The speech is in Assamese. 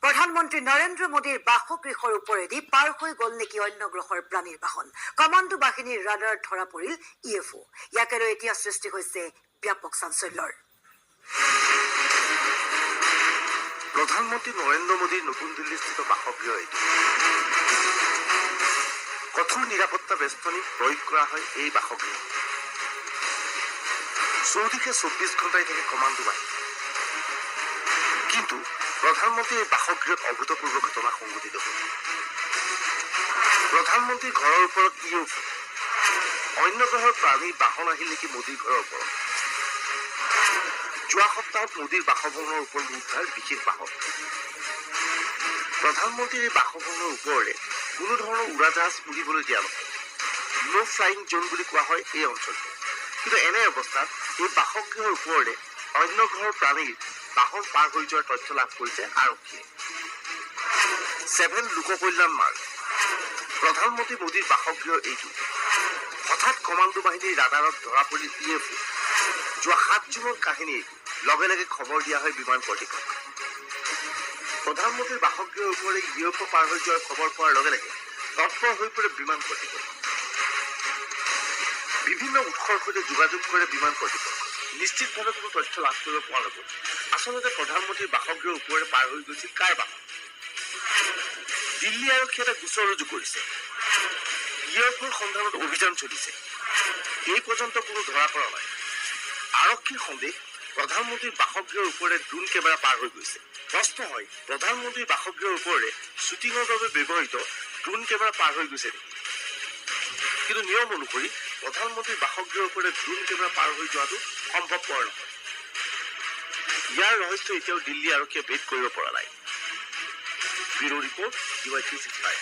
প্ৰধানমন্ত্ৰী নৰেন্দ্ৰ মোদীৰ বাসগৃহৰ ওপৰেদি পাৰ হৈ গ'ল নেকি অন্য গ্ৰহৰ প্ৰাণীৰ বাহন। কমাণ্ডো বাহিনীৰ ৰাডাৰত ধৰা পৰিল UFO। ইয়াকে লৈ এতিয়া সৃষ্টি হৈছে ব্যাপক চাঞ্চল্যৰ। প্ৰধানমন্ত্ৰী নৰেন্দ্ৰ মোদীৰ নতুন দিল্লীস্থিত বাসগৃহ এটি। কঠোৰ নিৰাপত্তা বেষ্টনী প্ৰয়োগ কৰা হয় এই বাসগৃহ। চৌদিশে 24 ঘণ্টাই থাকে কমাণ্ডো বাহিনী। কিন্তু প্ৰধানমন্ত্ৰীৰ এই বাসগৃহত অভূতপূৰ্ব ঘটনা সংঘটিত হ'ল। প্ৰধানমন্ত্ৰীৰ ঘৰৰ ওপৰত UFO। অন্য গ্ৰহৰ প্ৰাণীৰ বাহন আহিল নেকি মোদীৰ ঘৰৰ ওপৰত। যোৱা সপ্তাহত মোদীৰ বাসভৱনৰ ওপৰত উদ্ধাৰ বিশেষ বাহন। প্ৰধানমন্ত্ৰীৰ এই বাসভৱনৰ ওপৰেৰে কোনো ধৰণৰ উৰাজাহাজ উৰিবলৈ দিয়া নহয়। নো ফ্লাইং জোন বুলি কোৱা হয় এই অঞ্চলটো। কিন্তু এনে অৱস্থাত এই বাসগৃহৰ ওপৰেৰে অন্য গ্ৰহৰ প্ৰাণীৰ বাহন পাৰ হৈ যোৱাৰ তথ্য লাভ কৰিছে আৰক্ষীয়ে। 7 লোক কল্যাণ মাৰ্গ। প্ৰধানমন্ত্ৰী মোদীৰ বাসগৃহ এইটো। হঠাৎ কমাণ্ডো বাহিনীৰ ৰাডাৰত ধৰা পৰিল UFO। যোৱা 7 জুনৰ কাহিনী এইটো। লগে লগে খবৰ দিয়া হয় বিমান কৰ্তৃপক্ষক। প্ৰধানমন্ত্ৰীৰ বাসগৃহৰ ওপৰেৰে UFO পাৰ হৈ যোৱাৰ খবৰ পোৱাৰ লগে লগে তৎপৰ হৈ পৰে বিমান কৰ্তৃপক্ষ। বিভিন্ন উৎসৰ সৈতে যোগাযোগ কৰে বিমান কৰ্তৃপক্ষ। নিশ্চিতভাৱে কোনো তথ্য লাভ কৰিব পৰা নগ'ল। আচলতে প্ৰধানমন্ত্ৰীৰ বাসগৃহৰ ওপৰেৰে পাৰ হৈ গৈছিল কাৰ বাহন। দিল্লী আৰক্ষীয়ে এটা গোচৰ ৰুজু কৰিছে। UFOৰ সন্ধানত অভিযান চলিছে। এই পৰ্যন্ত কোনো ধৰা পৰা নাই। আৰক্ষীৰ সন্দেহ প্ৰধানমন্ত্ৰীৰ বাসগৃহৰ ওপৰেৰে ড্ৰোন কেমেৰা পাৰ হৈ গৈছে। প্ৰশ্ন হয় প্ৰধানমন্ত্ৰীৰ বাসগৃহৰ ওপৰেৰে শ্বুটিঙৰ বাবে ব্যৱহৃত ড্ৰোন কেমেৰা পাৰ হৈ গৈছে নেকি। কিন্তু নিয়ম অনুসৰি প্ৰধানমন্ত্ৰীৰ বাসগৃহৰ ওপৰেৰে ড্ৰোন কেমেৰা পাৰ হৈ যোৱাটো সম্ভৱপৰ নহয়। ইয়াৰ ৰহস্য এতিয়াও দিল্লী আৰক্ষীয়ে ভেদ কৰিব পৰা নাই। Bureau' report, DY 365।